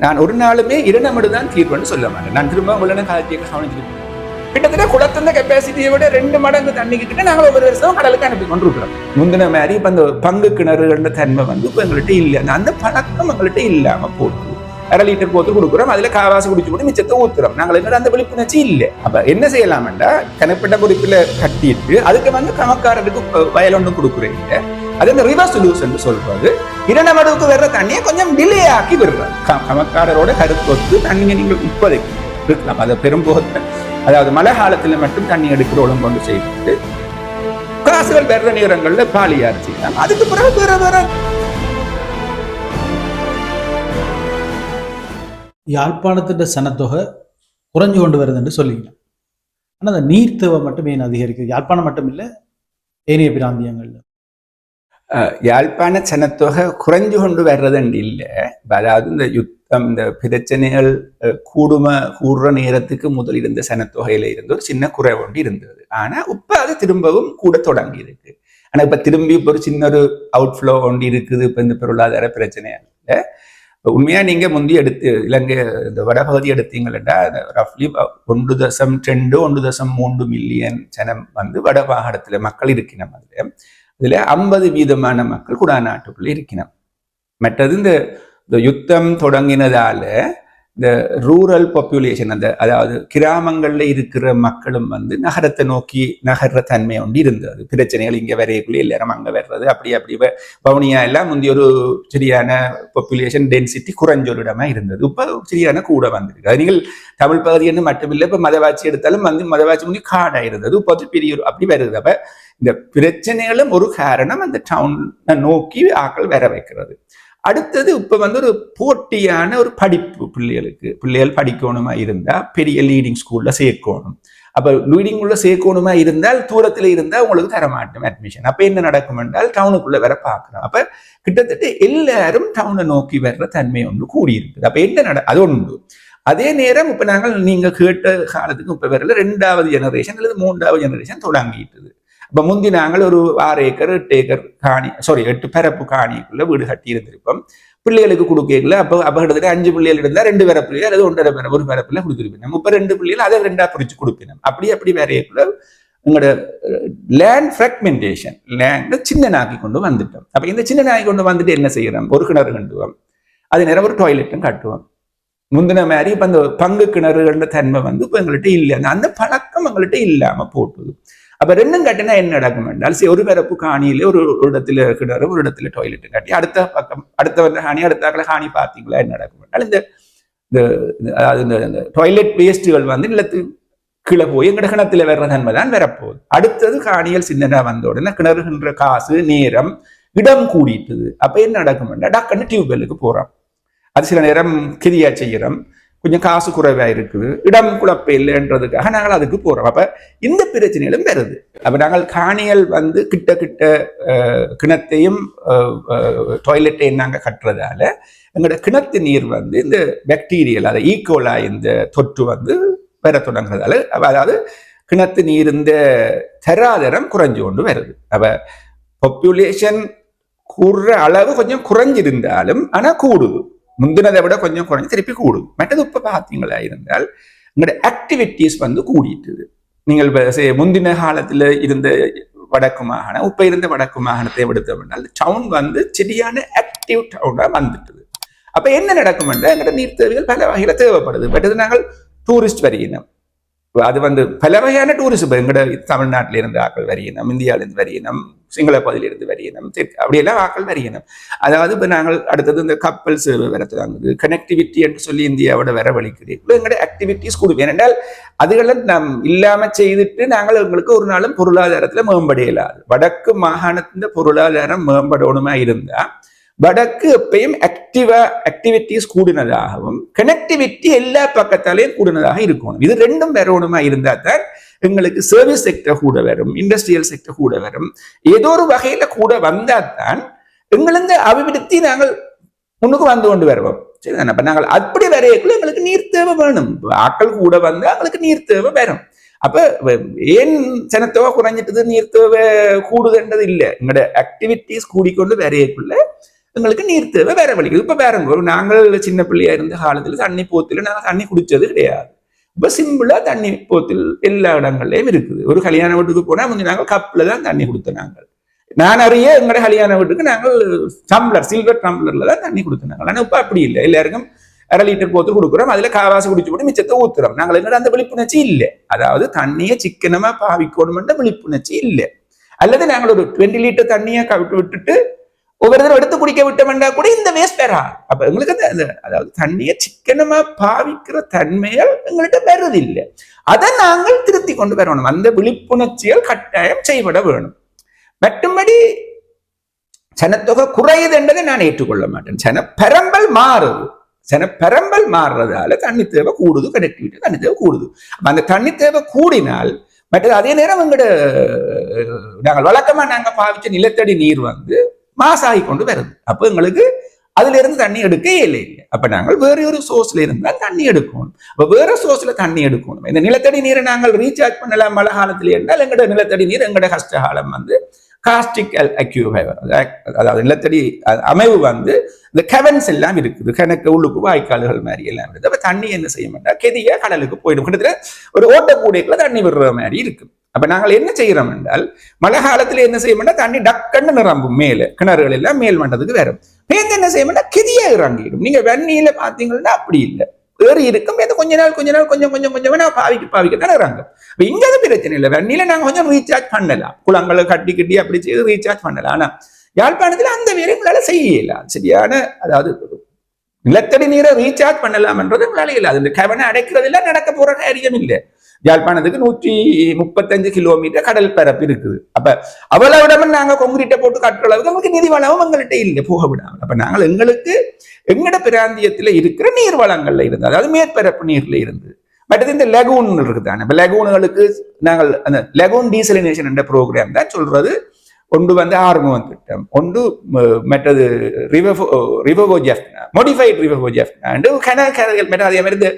நான் ஒரு நாளுமே இரண்டமடு தான் தீர்வுன்னு சொல்ல மாட்டேன். நான் திரும்ப உங்களை காலத்தியக்க கவனிச்சிருக்கேன். கிட்டத்தட்ட குளத்திருந்த கெப்பாசிட்டியை விட 2 மடங்கு தண்ணி கிட்ட நாங்கள் ஒவ்வொரு வருஷம் கடலுக்கு அனுப்பி கொண்டிருக்கிறோம். முந்தின மாதிரி இப்ப அந்த பங்கு கிணறுகள தன்மை இப்ப எங்கள்கிட்ட இல்லை. அந்த பழக்கம் எங்கள்கிட்ட இல்லாம போட்டு 1/2 லிட்டர் போத்து கொடுக்குறோம். அதுல காவாசி குடிச்சு போட்டு மிச்சத்தை ஊத்துறோம். நாங்கள் எங்கிட்ட அந்த விழிப்புணர்ச்சி இல்லை. அப்ப என்ன செய்யலாம்டா, கணப்பிட்ட குறிப்பில் கட்டிட்டு அதுக்கு கமக்காரருக்கு வயல் ஒன்று கொடுக்குறீங்க. அது இந்த ரிவர்ஸ் சொல்யூஷன் சொல்றது. இரண்டமடுவுக்கு வர்ற தண்ணியை கொஞ்சம் டிலே ஆக்கி விடுறாங்க. கமக்காரரோட கருத்து தண்ணியை நீங்கள் இப்போதைக்கு இருக்கலாம். அதை பெரும்போது அதாவது மழை காலத்துல மட்டும் தண்ணி எடுக்கிற ஒழுங்கொண்டு செய்து காசுகள் வர்ற நேரங்கள்ல பாலியார் செய்யலாம். அதுக்கு பிறகு வேற யாழ்ப்பாணத்தின் சனத்தொகை குறைஞ்சு கொண்டு வருது என்று சொல்லிக்கலாம். ஆனால் அந்த நீர் தேவை மட்டும் ஏன் அதிகரிக்குது? யாழ்ப்பாணம் மட்டும் இல்லை, ஏனைய பிராந்தியங்கள்ல யாழ்ப்பாண சனத்தொகை குறைஞ்சு கொண்டு வர்றதுண்டு இல்லை. அதாவது இந்த யுத்தம், இந்த பிரச்சனைகள் கூடுற நேரத்துக்கு முதல் இருந்த சனத்தொகையில இருந்து ஒரு சின்ன குறை ஒன்று இருந்தது. ஆனா இப்ப அது திரும்பவும் கூட தொடங்கி இருக்கு. ஆனா இப்ப திரும்பி இப்ப ஒரு சின்ன ஒரு அவுட்ஃப்ளோ ஒன்று இருக்குது. இப்ப இந்த பொருளாதார பிரச்சனையால உண்மையா நீங்க முந்தி எடுத்து இலங்கை இந்த வடபகுதி எடுத்தீங்கன்னா ரஃப்லி 1.2 1.3 மில்லியன் ஜனம் வட மாகாணத்துல மக்கள் இருக்கணும். அதுல 50% மக்கள் குடாநாட்டுக்குள்ள இருக்கணும். மற்றது இந்த யுத்தம் தொடங்கினதால இந்த ரூரல் பாப்புலேஷன், அதாவது கிராமங்கள்ல இருக்கிற மக்களும் நகரத்தை நோக்கி நகர்ற தன்மை ஒன்று இருந்தது. பிரச்சனைகள் இங்க வரையக்குள்ளே எல்லாரும் அங்க வர்றது அப்படி பவுனியா எல்லாம் முந்தைய ஒரு சரியான பாப்புலேஷன் டென்சிட்டி குறைஞ்ச ஒரு இடமா இருந்தது. இப்ப சரியான கூட வந்திருக்கு. அது நீங்கள் தமிழ் பகுதின்னு மட்டுமில்லை, இப்ப மதவாட்சி எடுத்தாலும் மதவாட்சி முந்தைய காடா இருந்தது. இப்போ பெரிய அப்படி வருது. அப்ப இந்த பிரச்சனைகளும் ஒரு காரணம் அந்த டவுனை நோக்கி ஆக்கள் வர வைக்கிறது. அடுத்தது இப்ப ஒரு போட்டியான ஒரு படிப்பு பிள்ளைகள் படிக்கணுமா இருந்தா பெரிய லீடிங் ஸ்கூல்ல சேர்க்கணும். அப்ப லீடிங் உள்ள சேர்க்கணுமா இருந்தால் தூரத்துல இருந்தா உங்களுக்கு தரமாட்டோம் அட்மிஷன். அப்ப என்ன நடக்கும் என்றால் டவுனுக்குள்ள வர பாக்குறோம். அப்ப கிட்டத்தட்ட எல்லாரும் டவுனை நோக்கி வர்ற தன்மை ஒன்று கூடியிருக்குது. அப்ப என்ன அது ஒன்று. அதே நேரம் இப்ப நீங்க கேட்ட காலத்துக்கு இப்ப வரல 2வது ஜெனரேஷன் அல்லது 3வது ஜெனரேஷன் தொடங்கிட்டுது. இப்ப முந்தி நாங்கள் ஒரு 6 ஏக்கர் 8 ஏக்கர் காணி 8 பரப்பு காணிக்குள்ள வீடு கட்டி இருந்திருப்போம். பிள்ளைகளுக்கு கொடுக்கல. அப்ப கிட்டத்தட்ட 5 பிள்ளைகள் இருந்தா 2 பரப்புலையோ அல்லது 1.5 ஒரு பரப்புல கொடுத்துருப்போம். இப்ப 2 பிள்ளைகள் அதை 2ஆ பிரிச்சு கொடுப்பினோம். அப்படி வரையக்குள்ள உங்களோட லேண்ட் ஃப்ராக்மெண்டேஷன், லேண்ட் சின்னனாக்கி கொண்டு வந்துட்டோம். அப்ப இந்த சின்னனாக்கி கொண்டு வந்துட்டு என்ன செய்யறோம், ஒரு கிணறு கட்டுவோம், அது நேரம் ஒரு டாய்லெட்டும் கட்டுவோம். முந்தின மாதிரி இப்ப அந்த பங்கு கிணறுகள தன்மை இப்ப எங்கள்கிட்ட இல்லை. அந்த பழக்கம் எங்கள்கிட்ட இல்லாம போட்டுது. அப்ப 2ம் கட்டினா என்ன நடக்கும் என்றால், ஒரு பரப்பு காணியில ஒரு இடத்துல கிணறு, ஒரு இடத்துல டாய்லெட் கட்டி அடுத்த பக்கம் அடுத்த காணி அடுத்த காணி பார்த்தீங்களா என்ன நடக்கும் என்றால், இந்த டாய்லெட் வேஸ்ட்டுகள் நிலத்து கீழே போய் எங்கட கிணத்துல வர்ற தன்மை தான் வரப்போகுது. அடுத்தது காணிகள் சின்னதா வந்த உடனே கிணறுகின்ற காசு நேரம் இடம் கூடிட்டுது. அப்ப என்ன நடக்கும் என்றால் டக்குன்னு டியூப்வெல்லுக்கு போறோம். அது சில நேரம் கிரியா செய்யறோம், கொஞ்சம் காசு குறைவா இருக்குது, இடம் குழப்ப இல்லைன்றதுக்காக நாங்கள் அதுக்கு போறோம். அப்ப இந்த பிரச்சனைகளும் வருது. அப்ப நாங்கள் காணிகள் கிட்ட கிணத்தையும் டாய்லெட்டையும் நாங்க கட்டுறதால எங்களோட கிணத்து நீர் இந்த பாக்டீரியல், அதை ஈக்கோலா இந்த தொற்று பெற தொடங்குறதால அதாவது கிணத்து நீர் இந்த தராதரம் குறைஞ்சு கொண்டு வருது. அப்ப பாப்புலேஷன் கூடுற அளவு கொஞ்சம் குறைஞ்சிருந்தாலும் ஆனா கூடுது. முந்தினதை விட கொஞ்சம் குறைஞ்சி திருப்பி கூடுது. மற்றது இப்ப பார்த்தீங்களா இருந்தால் உங்களோட ஆக்டிவிட்டிஸ் கூடிட்டுது. நீங்கள் முந்தின காலத்துல இருந்த வடக்கு மாகாணம் இப்ப இருந்த வடக்கு மாகாணத்தை எடுத்தோம்னால் டவுன் சரியான ஆக்டிவ் டவுனா வந்துட்டுது. அப்ப என்ன நடக்கும் என்றால் எங்களோட நீர் தேவைகள் பல வகையில தேவைப்படுது. மற்றது நாங்கள் டூரிஸ்ட் வரையினம், அது பல வகையான டூரிஸ்ட் எங்கட தமிழ்நாட்டில இருந்து ஆக்கள் வரையினம், இந்தியாவிலிருந்து வரையினம், சிங்கள பகுதியிலிருந்து வரையினம், அப்படியெல்லாம் ஆக்கள் வரையினம். அதாவது இப்ப நாங்கள் அடுத்தது இந்த கப்பல் சேவை வரத்துலாங்குது, கனெக்டிவிட்டி என்று சொல்லி இந்தியாவோட வரவழைக்குது. எங்களோட ஆக்டிவிட்டிஸ் கொடுப்போம். ஏனென்றால் அதுகளை நாம் இல்லாம செய்துட்டு நாங்கள் எங்களுக்கு ஒரு நாளும் பொருளாதாரத்துல மேம்படையலாது. வடக்கு மாகாணத்தின் பொருளாதாரம் மேம்படணுமா இருந்தா வடக்கு எப்பயும் ஆக்டிவிட்டிஸ் கூடினதாகவும் கனெக்டிவிட்டி எல்லா பக்கத்தாலையும் கூடினதாக இருக்கணும். இது 2ம் வரணுமா இருந்தா தான் எங்களுக்கு சர்வீஸ் செக்டர் கூட வரும், இண்டஸ்ட்ரியல் செக்டர் கூட வரும். ஏதோ ஒரு வகையில கூட வந்தா தான் எங்களுக்கு அபிவிருத்தி நாங்கள் முன்னுக்கு கொண்டு வருவோம். சரிதானே? அப்ப நாங்கள் அப்படி வரையக்குள்ள எங்களுக்கு நீர் தேவை வேணும். ஆக்கள் கூட வந்தா எங்களுக்கு நீர் தேவை வரும். அப்ப ஏன் சனத்தொகை குறைஞ்சிட்டது நீர் தேவை கூடுதுன்றது இல்லை. எங்களோட ஆக்டிவிட்டிஸ் கூடிக்கொண்டு வரையக்குள்ள எங்களுக்கு நீர் தேவை வேற வழி. இப்ப பாருங்க, நாங்கள் சின்ன பிள்ளையா இருந்த காலத்துல தண்ணி போத்துல நாங்கள் தண்ணி குடிச்சது கிடையாது. இப்ப சிம்பிளா தண்ணி போத்தில் எல்லா இடங்கள்லயும் இருக்குது. ஒரு கல்யாண வீட்டுக்கு போனா முந்தைய நாங்கள் கப்ல தான் தண்ணி கொடுத்த நாங்கள். நான் அறிய எங்கட கல்யாண வீட்டுக்கு நாங்கள் டம்ளர், சில்வர் டம்ளர்ல தான் தண்ணி கொடுத்தாங்க. ஆனா இப்ப அப்படி இல்லை. எல்லாருக்கும் 1/2 லிட்டர் போத்து கொடுக்குறோம், அதுல காவாசி குடிச்சு போட்டு மிச்சத்தை ஊத்துறோம். நாங்கள் எங்கட அந்த விழிப்புணர்ச்சி இல்லை. அதாவது தண்ணியை சிக்கனமா பாவிக்கணும் விழிப்புணர்ச்சி இல்லை. அல்லது நாங்கள் ஒரு 20 லிட்டர் தண்ணியை விட்டுட்டு ஒவ்வொரு தடவை எடுத்து குடிக்க விட்டோம்னா கூட இந்த வேஸ்ட் பெறாது. அப்ப எங்களுக்கு அதாவது தண்ணியை சிக்கனமா பாவிக்கிற தன்மைகள் எங்கள்கிட்ட வருது இல்லை. அதை நாங்கள் திருத்தி கொண்டு வரணும். அந்த விழிப்புணர்ச்சிகள் கட்டாயம் செய்யப்பட வேணும். மற்றும்படி சனத்தொகை குறையுது என்றதை நான் ஏற்றுக்கொள்ள மாட்டேன். சனப்பரம்பல் மாறுது. சனப்பரம்பல் மாறுறதால தண்ணி தேவை கூடுது, கனெக்டிவிட்டி தண்ணி தேவை கூடுது. அந்த தண்ணி தேவை கூடினால் மற்றது அதே நேரம் எங்கட நாங்கள் வழக்கமா நாங்க பாவிச்ச நிலத்தடி நீர் மாசாகி கொண்டு வருது. அப்போ எங்களுக்கு அதுல இருந்து தண்ணி எடுக்க இல்லை. அப்ப நாங்கள் வேற ஒரு சோர்ஸ்ல இருந்தால் தண்ணி எடுக்கணும். அப்ப வேற சோர்ஸ்ல தண்ணி எடுக்கணும். இந்த நிலத்தடி நீரை நாங்கள் ரீசார்ஜ் பண்ணலாம் மழை காலத்துல என்றால் எங்கட நிலத்தடி நீர் எங்கட கஷ்டகாலம் காஸ்டிக் அக்யூஃபைவர், அதாவது நிலத்தடி அமைவு இந்த கெவன்ஸ் எல்லாம் இருக்குது. கணக்கு உள்ளுக்கு வாய்க்கால்கள் மாதிரி எல்லாம் இருக்குது. அப்ப தண்ணி என்ன செய்ய மாட்டா கெதியா கடலுக்கு போயிடும். கிட்டத்தட்ட ஒரு ஓட்டக்கூடைக்குள்ள தண்ணி விடுற மாதிரி இருக்கு. அப்ப நாங்கள் என்ன செய்யறோம் என்றால் மழை காலத்துல என்ன செய்ய மாட்டா தண்ணி டக்குன்னு நிரம்பும். மேல கிணறுகள் எல்லாம் மேல் மட்டத்துக்கு வரும். பேருந்து என்ன செய்ய மாட்டா கெதியா இறங்கிடும். நீங்க வெந்நீல பாத்தீங்கன்னா அப்படி இல்லை, ஏறி இருக்கும். கொஞ்ச நாள் கொஞ்சம் பாவிக்கத்தான் இறங்கும். இங்க அது பிரச்சனை இல்லை. வெந்நீல நாங்க கொஞ்சம் ரீசார்ஜ் பண்ணலாம், குளங்களை கட்டி அப்படி செய்து ரீசார்ஜ் பண்ணலாம். ஆனா யாழ்ப்பாணத்துல அந்த வேலை உங்களால செய்யலாம். சரியான அதாவது நிலத்தடி நீரை ரீசார்ஜ் பண்ணலாம் என்றது உங்களால இல்லை. அது கவனம் அடைக்கிறது இல்லை, நடக்க போற காரியம் இல்லை. யாழ்ப்பாணத்துக்கு 135 கிலோமீட்டர் கடல் பரப்பு இருக்குது. அப்ப அவ்வளவு இடமும் நாங்க கொங்கிரீட்டை போட்டு கட்டுற அளவுக்கு உங்களுக்கு நிதி வளமும் எங்கள்கிட்ட இல்லை, போக விடாமல். அப்ப நாங்கள் எங்களுக்கு எங்கட பிராந்தியத்துல இருக்கிற நீர் வளங்கள்ல இருந்து, அதாவது மேற்பரப்பு நீர்ல இருந்து, மற்றது இந்த லெகூன் இருக்குதானே. இப்ப லெகூன்களுக்கு நாங்கள் அந்த லெகூன் டீசலினேஷன் என்ற ப்ரோக்ராம் தான் சொல்றது. ஒன்று ஆறுமுகம் திட்டம், ஒன்று மற்றது மோடிஃபைட் ரிவர்வோஜெஃப்னா அதே மாதிரி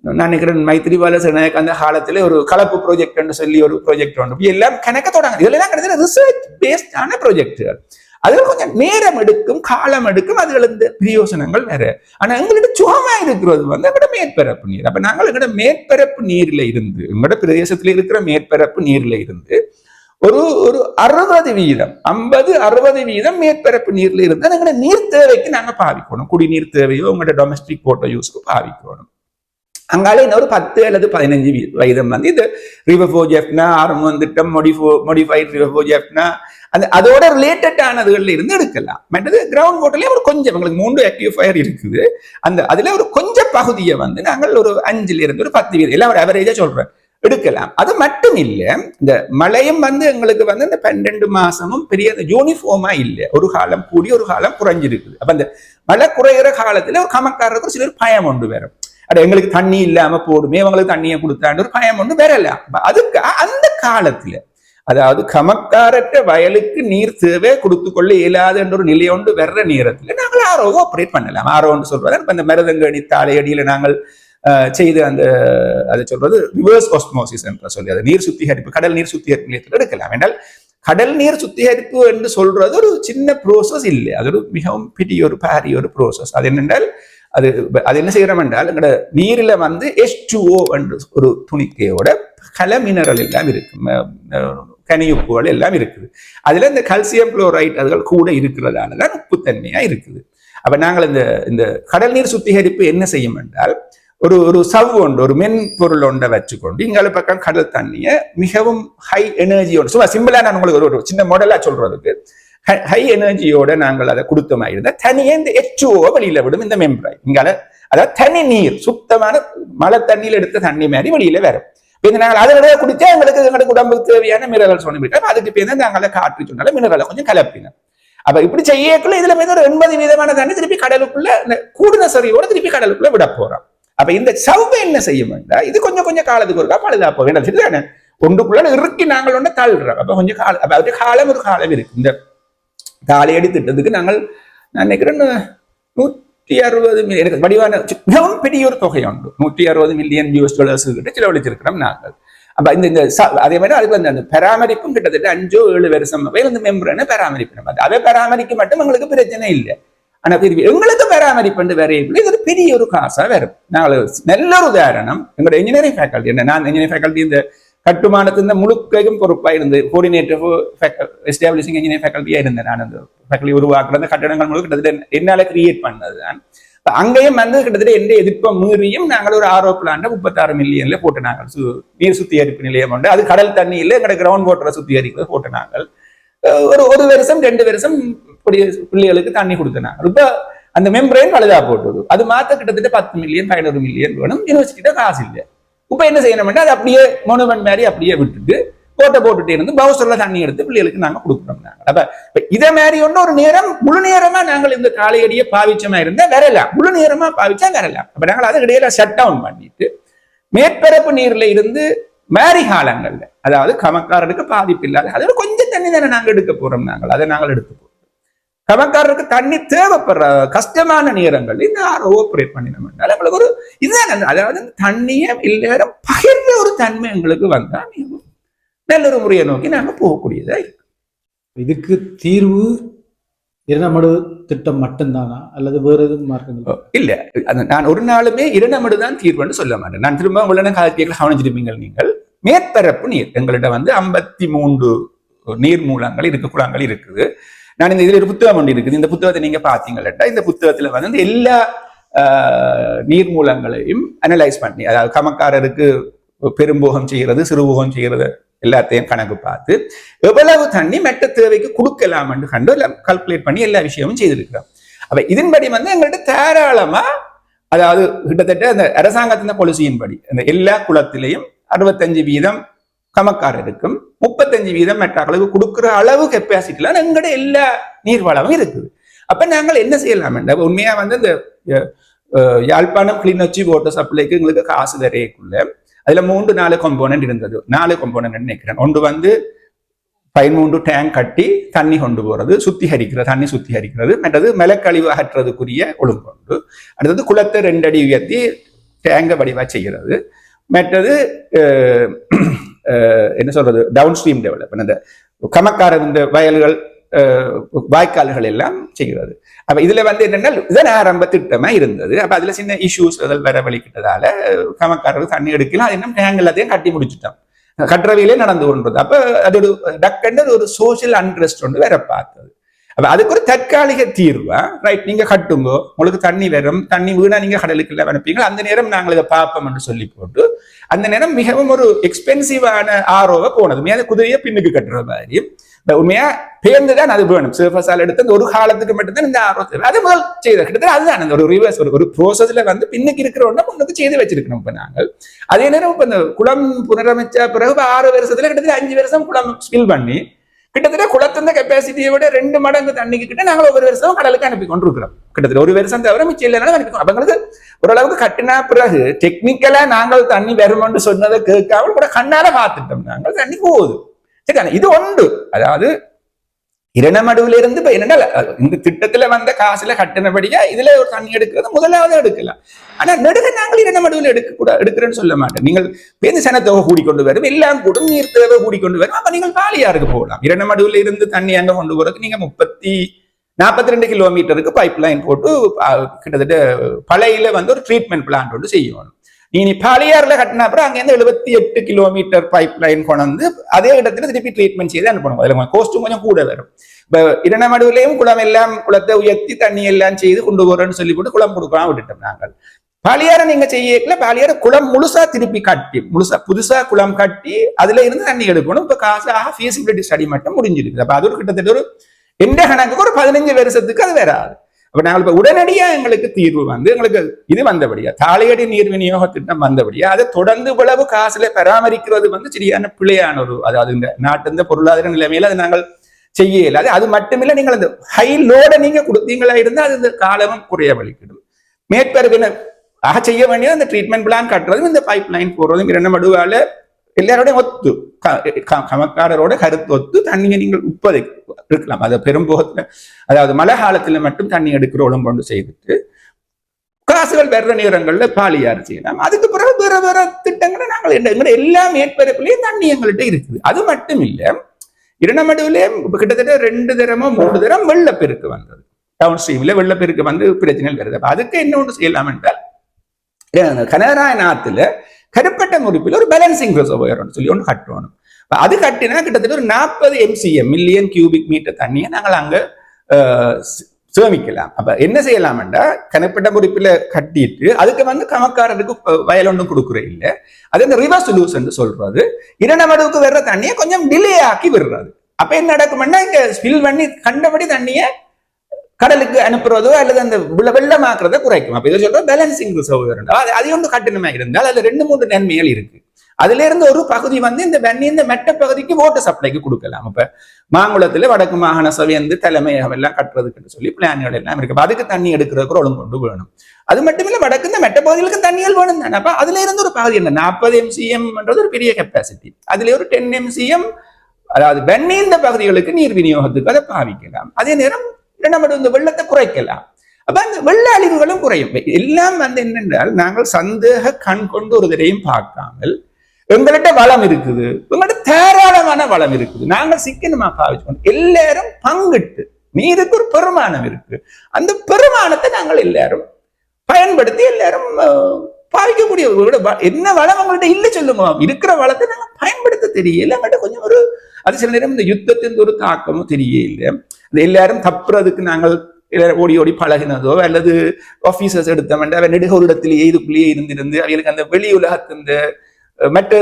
நான் நினைக்கிறேன் மைத்ரிபால சிறுநாயக் அந்த காலத்துல ஒரு கலப்பு ப்ராஜெக்ட் சொல்லி ஒரு ப்ராஜெக்ட் ஒன்று எல்லாம் கணக்க தொடங்க. இதெல்லாம் கிடையாது ரிசர்ச் பேஸ்டான ப்ராஜெக்டுகள். அதுல கொஞ்சம் நேரம் எடுக்கும், காலம் எடுக்கும், அதுல இருந்து பிரயோசனங்கள் வேற. ஆனா எங்கள்கிட்ட சுகமா இருக்கிறது எங்கட மேற்பரப்பு நீர். அப்ப நாங்கள் எங்கட மேற்பரப்பு நீர்ல இருந்து, எங்கட பிரதேசத்துல இருக்கிற மேற்பரப்பு நீர்ல இருந்து ஒரு 60% 50-60% மேற்பரப்பு நீர்ல இருந்து எங்கட நீர் தேவைக்கு நாங்க பாவிக்கணும். குடிநீர் தேவையோ உங்களோட டொமஸ்டிக் வாட்டர் யூஸ்க்கு பாவிக்கணும். அங்கால இன்னொரு 10 அல்லது 15% இது ரிவர்வோஜெஃப்னா ஆறுமுகம் திட்டம், மோடிஃபைட் ரிவர்வோஜெஃப்னா அதோட ரிலேட்டட் ஆனதுகள்ல இருந்து எடுக்கலாம். மற்றது கிரவுண்ட் வாட்டர்லயே ஒரு கொஞ்சம் எங்களுக்கு 3 அக்யூஃபயர் இருக்குது. அதுல ஒரு கொஞ்சம் பகுதியை நாங்கள் ஒரு 5 ஒரு 10% எல்லாம் ஒரு அவரேஜா சொல்றேன் எடுக்கலாம். அது மட்டும் இல்ல, இந்த மழையும் எங்களுக்கு இந்த 12 மாசமும் பெரிய யூனிஃபார்மா இல்லை. ஒரு காலம் கூடி ஒரு காலம் குறைஞ்சிருக்குது. அப்ப அந்த மழை குறைகிற காலத்துல ஒரு கமக்காரருக்கு சிலர் பயம் ஒன்று வரும். எங்களுக்கு தண்ணி இல்லாம போடுமே, அவங்களுக்கு தண்ணியை கொடுத்தாண்டு ஒரு பயம் ஒன்று வரலாம். அதுக்கு அந்த காலத்துல அதாவது கமக்காரற்ற வயலுக்கு நீர் தேவை கொடுத்து கொள்ள இயலாது என்ற ஒரு நிலையொன்று வர்ற நேரத்துல நாங்கள் ஆரோவை ஆப்ரேட் பண்ணலாம். ஆரோன்னு சொல்றது இப்ப இந்த மருதங்கடி தாளையடியில நாங்கள் செய்து அதை சொல்றது ரிவர்ஸ் ஆஸ்மோசிஸ் என்ற சொல்லி அது நீர் சுத்திகரிப்பு, கடல் நீர் சுத்திகரிப்பு நிலையத்தில் எடுக்கலாம். என்றால் கடல் நீர் சுத்திகரிப்பு என்று சொல்றது ஒரு சின்ன ப்ரோசஸ் இல்லை, அது ஒரு மிகவும் பெரிய ஒரு பாரிய ஒரு ப்ரோசஸ். அது என்னென்றால் அது என்ன செய்யறோம் என்றால் எங்களோட நீரில H2O என்று ஒரு துணிக்கையோட கல மினரல் எல்லாம் இருக்கு, கனியுப்புகள் எல்லாம் இருக்குது. அதுல இந்த கல்சியம் குளோரைட் அதுகள் கூட இருக்கிறதாலதான் உப்புத்தன்மையா இருக்குது. அப்ப நாங்கள் இந்த கடல் நீர் சுத்திகரிப்பு என்ன செய்யும் என்றால் ஒரு சவ் ஒன்று, ஒரு மென்பொருள் ஒன்றை வச்சுக்கொண்டு இங்கால பக்கம் கடல் தண்ணியை மிகவும் ஹை எனர்ஜியோட, சும்மா சிம்பிளா நான் உங்களுக்கு ஒரு சின்ன மாடலா சொல்றதுக்கு, ஹை எனர்ஜியோட நாங்கள் அதை கொடுத்தமா இருந்தா தனியே இந்த H2O வெளியில விடும் இந்த மெம்பரை. இங்கால அதாவது தனி நீர், சுத்தமான மழை தண்ணியில எடுத்த தண்ணி மாதிரி வெளியில வரும். நாங்கள் அதை குடிச்சா எங்களுக்கு உடம்புக்கு தேவையான மினரல் சொன்ன அதுக்கு பேர் நாங்கள காற்று சொன்னால மினரலை கொஞ்சம் கலப்பினோம். அப்ப இப்படி செய்யக்குள்ள இதுல ஒரு 80% தண்ணி திருப்பி கடலுக்குள்ள கூடுன சரியோட திருப்பி கடலுக்குள்ள விட போறோம். அப்ப இந்த சவ்வை என்ன செய்யும் வேண்டாம், இது கொஞ்சம் காலத்துக்கு ஒரு பழுதா போக வேண்டாம், ஒன்றுக்குள்ள இறுக்கி நாங்கள் ஒன்று தள்ளுறோம். அப்ப கொஞ்சம் காலம், அப்ப அது காலம் ஒரு காலம் இருக்கு. இந்த தாளையடி திட்டத்துக்கு நான் நினைக்கிறேன் 160 மில்லியன், எனக்கு வடிவான மிகவும் பெரிய ஒரு தொகை உண்டு, $160 மில்லியன் கிட்ட செலவழிச்சிருக்கிறோம் நாங்கள். அப்ப இந்த அதே மாதிரி அதுக்கு அந்த பராமரிப்பும் கிட்டத்தட்ட 5-7 வருஷம் இந்த மெம்பரனை பராமரிப்பு அதை பராமரிக்க மட்டும் எங்களுக்கு பிரச்சனை இல்லை. ஆனா எங்களுக்கு பராமரிப்பு வேற இது ஒரு பெரிய ஒரு காசா வரும். நாங்கள் நல்ல ஒரு உதாரணம் எங்களோட இன்ஜினியரிங் ஃபேக்கல்ட்டி என்ன, நான் இன்ஜினியரிங் ஃபேக்கல்ட்டி இந்த கட்டுமானத்தின் முழுக்கையும் பொறுப்பாக இருந்து கோஆர்டினேட்டர் எஸ்டாப்ளிஷிங் இன்ஜினியரிங் ஃபேக்கல்ட்டியா இருந்தேன். நான் அந்த ஃபேக்கல்ட்டி உருவாக்குற அந்த கட்டடங்கள் முழு கிட்டத்தட்ட என்னால கிரியேட் பண்ணதுதான். அங்கேயும் கிட்டத்தட்ட எந்த எதிர்ப்பை மீறியும் நாங்கள் ஒரு RO பிளான்ட் 36 மில்லியன்ல போட்டு நாங்கள் நீர் சுத்திகரிப்பு நிலையம் உண்டு. அது கடல் தண்ணியில் எங்களோட கிரவுண்ட் வாட்டரை சுத்திகரிக்கிறது போட்டு நாங்கள் ஒரு வருஷம் 2 வருஷம் பிள்ளைகளுக்கு தண்ணி கொடுத்தனாங்க. இப்ப அந்த மெம்பரைன் பழுதா போட்டது, அது மாத்த கிட்டத்தட்ட 10 மில்லியன் 15 மில்லியன் வேணும். யூனிவர்சிட்டியில காசு இல்லை. இப்ப என்ன செய்யணும்னா அது அப்படியே மோனுமெண்ட் மாதிரி அப்படியே விட்டுட்டு போட்டுட்டே இருந்து பவுசர்ல தண்ணி எடுத்து பிள்ளைகளுக்கு நாங்க கொடுக்குறோம். நாங்கள் அப்ப இதே மாதிரி ஒன்று ஒரு நேரம் முழு நேரமா நாங்கள் இந்த காலையடியை பாவிச்சமா இருந்தா வரலாம், முழு நேரமா பாவிச்சா வரலாம். அப்ப நாங்கள் அதை இடையில ஷட் டவுன் பண்ணிட்டு மேற்பரப்பு நீர்ல இருந்து மேரி காலங்கள்ல, அதாவது கமக்காரருக்கு பாதிப்பு இல்லாத அதோட கொஞ்சம் தண்ணி தானே நாங்கள் எடுக்க போறோம். அதை நாங்கள் எடுத்து போறோம். கமக்காரருக்கு தண்ணி தேவைப்படுற கஷ்டமான நேரங்கள் இந்த ஆப்ரேட் பண்ணினோம். எங்களுக்கு ஒரு இதுதான், அதாவது தண்ணியை இல்ல பகிர்ந்த ஒரு தன்மை எங்களுக்கு வந்தா நல்ல ஒரு முறையை நோக்கி நாங்க போகக்கூடியதா இருக்கு. இதுக்கு தீர்வு இரணமடு திட்டம் மட்டும்தானா அல்லது வேற எதுவும் மார்க்கங்கள் இல்ல? நான் ஒரு நாளுமே இரணமடு தான் தீர்வுன்னு சொல்ல மாட்டேன். நான் திரும்ப உங்களோட காலத்தியர்கள் கவனிச்சிருப்பீங்க. நீங்கள் மேற்பரப்பு நீர் எங்கள்கிட்ட 53 நீர் மூலங்கள் இருக்கு, குளங்கள் இருக்குது. நான் இந்த இதுல ஒரு புத்தகம் ஒன்று இருக்குது. இந்த புத்தகத்தை நீங்க பாத்தீங்கன்னா இந்த புத்தகத்துல இந்த எல்லா நீர் மூலங்களையும் அனலைஸ் பண்ணி, அதாவது கமக்காரருக்கு பெரும்போகம் செய்கிறது சிறுபோகம் செய்கிறது எல்லாத்தையும் கணக்கு பார்த்து எவ்வளவு தண்ணி மெட்ட தேவைக்கு கொடுக்கலாம் என்று கண்டு கால்குலேட் பண்ணி எல்லா விஷயமும் செய்திருக்கிறோம். அப்ப இதன்படி எங்கள்கிட்ட தாராளமா, அதாவது கிட்டத்தட்ட அந்த அரசாங்கத்தின் பாலிசியின்படி அந்த எல்லா குளத்திலையும் 65% கமக்காரருக்கும் 35% மெட்டாக்களுக்கு கொடுக்குற அளவு கெப்பாசிட்டிலாம் எங்கள்ட எல்லா நீர்வளமும் இருக்குது. அப்ப நாங்கள் என்ன செய்யலாம் என்ற உண்மையா இந்த யாழ்ப்பாணம் கிளிநொச்சி வாட்டர் சப்ளைக்கு எங்களுக்கு காசு தரையக்குள்ள அதுல 3-4 காம்போனன்ட் இருந்தது. 4 காம்போனன்ட் நினைக்கிறேன். ஒன்று 13 டேங்க் கட்டி தண்ணி கொண்டு போறது, தண்ணி சுத்திகரிக்கிறது. மற்றது மலக்கழிவு அகற்றுறதுக்குரிய ஒழுங்கொண்டு. அடுத்தது குளத்தை 2 அடி உயர்த்தி டேங்க வடிவா செய்கிறது. மற்றது என்ன சொல்றது, டவுன் ஸ்ட்ரீம் டெவலப்மெண்ட், அந்த கமக்கார இந்த வயல்கள் வாய்க்கால்கள் எல்லாம் செய்கிறது. அப்ப இதுல என்னன்னா இதன் ஆரம்ப திட்டமா இருந்தது. அப்ப அதுல சின்ன இஷ்யூஸ் வர வலிக்கிட்டதால கமக்காரர்கள் தண்ணி எடுக்கலாம். அது என்ன டேங்க் எல்லாத்தையும் கட்டி முடிச்சுட்டோம், கட்டுறவையிலே நடந்து கொண்டது. அப்ப அதோட டக்குன்னு ஒரு சோசியல் அன்ரெஸ்ட் ஒன்று வேற பார்த்தது. அப்ப அதுக்கு ஒரு தற்காலிக தீர்வா, ரைட், நீங்க கட்டுங்கோ, உங்களுக்கு தண்ணி வரும், தண்ணி வீணா நீங்க கடலுக்கு எல்லாம் அனுப்பீங்க, அந்த நேரம் நாங்கள் இதை பார்ப்போம் என்று சொல்லி போட்டு அந்த நேரம் மிகவும் ஒரு எக்ஸ்பென்சிவான ROவை போனது. அது குதிரையை பின்னுக்கு கட்டுற மாதிரி உண்மையா பேர்ந்துதான் அது வேணும். சர்ஃபஸால் எடுத்து அந்த ஒரு காலத்துக்கு மட்டும்தான் இந்த RO தேவை. அது முதல் செய்த கிட்டத்தட்ட அதுதான் அந்த ஒரு ரிவர்ஸ் ஒரு ப்ரோசஸ்ல பின்னுக்கு இருக்கிறோம்னா முன்னுக்கு செய்து வச்சிருக்கணும். இப்ப நாங்கள் அதே நேரம் இப்ப இந்த குளம் புனரமைச்ச பிறகு 6 வருஷத்துல கிட்டத்தட்ட 5 வருஷம் குளம் ஸ்பில் பண்ணி கிட்டத்தட்ட குளத்தின் கெப்பாசிட்டியை விட 2 மடங்கு தண்ணிக்கு கிட்ட நாங்கள் ஒவ்வொரு வருஷம் கடலுக்கு அனுப்பி கொண்டிருக்கிறோம். கிட்டத்தட்ட ஒரு வருஷம் தவிர மிச்சம் இல்லைனாலும் அனுப்பிக்கணும். அவங்களுக்கு ஓரளவுக்கு கட்டினா பிறகு டெக்னிக்கலா நாங்கள் தண்ணி வரும்னு சொன்னதை கேட்காமல் கூட கண்ணால பார்த்துட்டோம். நாங்கள் தண்ணி போகுது. சரி, இது ஒன்று. அதாவது இரணமடுவுல இருந்து இப்ப என்னன்னா இந்த திட்டத்துல வந்த காசுல கட்டினபடியா இதுல ஒரு தண்ணி எடுக்கிறது முதலாவது எடுக்கலாம். ஆனா நெடுக நாங்கள் இரணமடுவுல எடுக்கிறேன்னு சொல்ல மாட்டேன். நீங்கள் பேருந்து சனத்தொகை கூடிக்கொண்டு வரும், எல்லாம் கூட நீர் தேவை கூடிக்கொண்டு வரும். அப்ப நீங்கள் பாலியாருக்கு போகலாம். இரணமடுவுல இருந்து தண்ணி அங்க கொண்டு போறதுக்கு நீங்க 42 கிலோமீட்டருக்கு பைப் லைன் போட்டு கிட்டத்தட்ட பழையில ஒரு ட்ரீட்மெண்ட் பிளான்ட் ஒன்று செய்யணும். நீ பாலியார்ல கட்டினா அப்புறம் அங்க இருந்து 78 கிலோமீட்டர் பைப் லைன் கொண்டு அதே இடத்துல திருப்பி ட்ரீட்மெண்ட் செய்து அனுப்பணும். அதுல கோஸ்டும் கொஞ்சம் கூட வரும். இப்ப இரணமடுவிலையும் குளத்தை உயர்த்தி தண்ணி எல்லாம் செய்து கொண்டு போறோம்னு சொல்லி போட்டு குளம் கொடுக்கலாம் விட்டுட்டோம். நாங்கள் பாலியாரை நீங்க செய்யல, பாலியார குளம் முழுசா திருப்பி கட்டி புதுசா குளம் கட்டி அதுல இருந்து தண்ணி எடுக்கணும். இப்ப காசாக ஃபீசிபிலிட்டி ஸ்டடி மட்டும் முடிஞ்சிருக்கு. அப்ப அது ஒரு கிட்டத்தட்ட ஒரு எந்த கணக்குக்கு ஒரு 15 வருஷத்துக்கு அது வராது. அப்ப நாங்கள் இப்ப உடனடியா எங்களுக்கு தீர்வு எங்களுக்கு இது வந்தபடியா தாளையடி நீர் விநியோக திட்டம் வந்தபடியா அதை தொடர்ந்து இவ்வளவு காசுல பராமரிக்கிறது சரியான பிழையான ஒரு, அதாவது இந்த நாட்டு பொருளாதார நிலைமையில அதை நாங்கள் செய்ய இயலாது. அது மட்டுமில்லை, நீங்கள் அந்த ஹை லோட நீங்க கொடுத்தீங்களா இருந்தா அது இந்த காலமும் குறைய வலிக்கிடும். மேற்பரப்பினர் செய்ய வேண்டியது அந்த ட்ரீட்மெண்ட் பிளான் கட்டுறதும் இந்த பைப் லைன் போடுறதும் இரணமடுவால எல்லாரோடையும் ஒத்து கமக்காரரோட கருத்து ஒத்து தண்ணியை நீங்கள் உப்பதை இருக்கலாம். அதை பெரும்போகத்துல, அதாவது மழை காலத்துல மட்டும் தண்ணி எடுக்கிற ஒழுங்கு செய்துட்டு காசுகள் வேற நேரங்கள்ல பாலியார் செய்யலாம். அதுக்கு பிறகு வேற வேற திட்டங்களை நாங்கள் எங்களை எல்லா மேற்பரப்புலையும் தண்ணி எங்கள்கிட்ட இருக்குது. அது மட்டும் இல்ல, இரண்டமடுவிலே கிட்டத்தட்ட 2 தரமோ 3 தரம் வெள்ளப்பெருக்கு வந்தது. டவுன் ஸ்ட்ரீம்ல வெள்ளப்பெருக்கு வந்து பிரச்சனைகள் வருது. அதுக்கு என்ன ஒன்று செய்யலாம் என்றால், கனராயன் ஆத்துல கருப்பட்ட முறிப்பில் ஒரு பேலன்சிங் ரிசர்வாயர் சொல்லி ஒன்று கட்டணும். அது கட்டினா கிட்டத்தட்ட ஒரு 40 MCM மில்லியன் கியூபிக் மீட்டர் தண்ணியை நாங்கள் அங்க சேமிக்கலாம். அப்ப என்ன செய்யலாம் என்றா, கனப்பட்ட முறிப்பில கட்டிட்டு அதுக்கு வந்து கமக்காரருக்கு வயல் ஒன்றும் கொடுக்குற இல்லை. அது இந்த ரிவர்ஸ் சொல்யூஷன் சொல்றது. இரண்டமடுவுக்கு வர்ற தண்ணியை கொஞ்சம் டிலே ஆக்கி விடுறது. அப்ப என்ன நடக்கும்னா, இங்க ஸ்பில் பண்ணி கண்டபடி தண்ணியை கடலுக்கு அனுப்புறதோ அல்லது அந்த வெள்ளமாக்குறத குறைக்கும். அப்ப இதை சொல்ற பேலன்சிங் ரிசர்வாயர். அது ஒன்று கட்டணமா இருந்தால் அதுல 2-3 நன்மைகள் இருக்கு. அதுல இருந்து ஒரு பகுதி வந்து இந்த மெட்ட பகுதிக்கு வாட்டர் சப்ளைக்கு கொடுக்கலாம். இப்ப மாங்குளத்துல வடக்கு மாகாண சபை வந்து தலைமையகம் எல்லாம் கட்டுறதுக்கு சொல்லி பிளான்கள் எல்லாம் இருக்கு. அதுக்கு தண்ணி எடுக்கிறதுக்கு ஒழுங்கு கொண்டு வேணும். அது மட்டும் இல்ல, வடக்கு இந்த மெட்ட பகுதிகளுக்கு தண்ணிகள் வேணும் தானே. அப்ப அதுல இருந்து ஒரு பகுதி என்ன 40 MCM ஒரு பெரிய கெப்பாசிட்டி. அதுல ஒரு 10 MCM அதாவது வெண்ணி இந்த பகுதிகளுக்கு நீர் விநியோகத்துக்கு அதை பாவிக்கலாம். அதே நேரம் நம்ம இந்த வெள்ளத்தை குறைக்கலாம். அப்ப அந்த வெள்ள அழிவுகளும் குறையும். எல்லாம் வந்து என்னென்றால், நாங்கள் சந்தேக கண் கொண்டு ஒரு தடையும் பார்க்காமல் எங்கள்கிட்ட வளம் இருக்குது, எங்கள்கிட்ட தாராளமான வளம் இருக்குது, நாங்கள் சிக்கனமா பாவிச்சுக்கணும். எல்லாரும் பங்கிட்டு, நீருக்கு ஒரு பெருமானம் இருக்கு, அந்த பெருமானத்தை நாங்கள் எல்லாரும் பயன்படுத்தி எல்லாரும் பாவிக்கக்கூடிய என்ன வளம் உங்கள்கிட்ட இல்லை சொல்லுங்க. இருக்கிற வளத்தை நாங்கள் பயன்படுத்த தெரியல. எங்கள்கிட்ட கொஞ்சம் ஒரு அது சில நேரம் இந்த யுத்தத்தின் ஒரு தாக்கமும் தெரியல. எல்லாரும் தப்புறதுக்கு நாங்கள் ஓடி ஓடி பழகினதோ அல்லது ஆபீசர்ஸ் எடுத்தோம் நெடுக ஒரு இடத்திலேயே இதுக்குள்ளேயே இருந்திருந்து அவங்களுக்கு அந்த வெளி உலகத்தின் மற்ற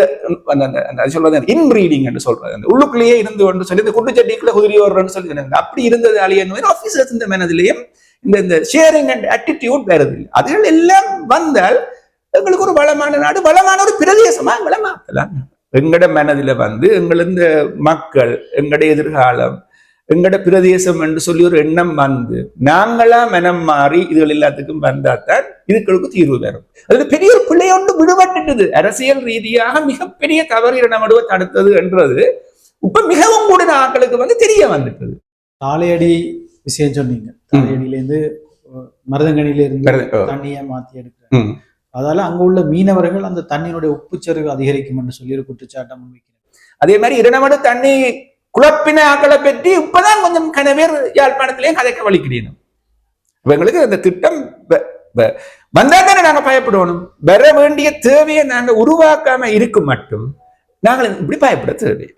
சொல்றது இன்பிரீடிங் என்று சொல்றது, அந்த உள்ளுக்குள்ளேயே இருந்து கொண்டு சொல்லி இந்த குட்டுச்சட்டிக்குள்ள குதிரி ஓடுறன்னு சொல்லி அப்படி இருந்தது அழிய ஆபீசர்ஸ் இந்த மனதிலேயும் இந்த ஷேரிங் அண்ட் ஆட்டிடியூட் வருது. அதுகள் எல்லாம் வந்தால் எங்களுக்கு ஒரு வளமான நாடு, வளமான ஒரு பிரதேசமா எங்களை மாற்றலாம். எங்கட மனதில வந்து எங்கள் இந்த மக்கள், எங்கட எதிர்காலம், எங்கட பிரதேசம் என்று சொல்லி ஒரு எண்ணம் வந்து நாங்களா மனம் மாறி இதுகள் எல்லாத்துக்கும் வந்தாத்தான் இதுகளுக்கு தீர்வு வரும். அதுல பெரிய ஒரு பிள்ளையொன்று விடுபட்டுட்டது. அரசியல் ரீதியாக மிகப்பெரிய தவறு நடுவ தடுத்தது என்றது இப்ப மிகவும் கூட ஆட்களுக்கு வந்து தெரிய வந்துட்டது. தாளையடி விஷயம் சொன்னீங்க. தாளையடியில இருந்து மருதங்கனில இருந்து தண்ணியை மாத்தி எடுக்கிறாங்க. அதால அங்க உள்ள மீனவர்கள் அந்த தண்ணியினுடைய உப்புச்சரிவு அதிகரிக்கும் என்று சொல்லி ஒரு குற்றச்சாட்டம் முன்வைக்கிறார். அதே மாதிரி இரண்டமடு தண்ணி குழப்பின ஆக்களை பற்றி இப்பதான் கொஞ்சம் கனவேர் யாழ்ப்பாணத்திலேயே கதைக்க வலிக்கிறீங்க. எங்களுக்கு அந்த திட்டம் வந்தா தானே நாங்க பயப்படுவோம். வர வேண்டிய தேவையை நாங்க உருவாக்காம இருக்கும் மட்டும் நாங்கள் இப்படி பயப்பட தேவை.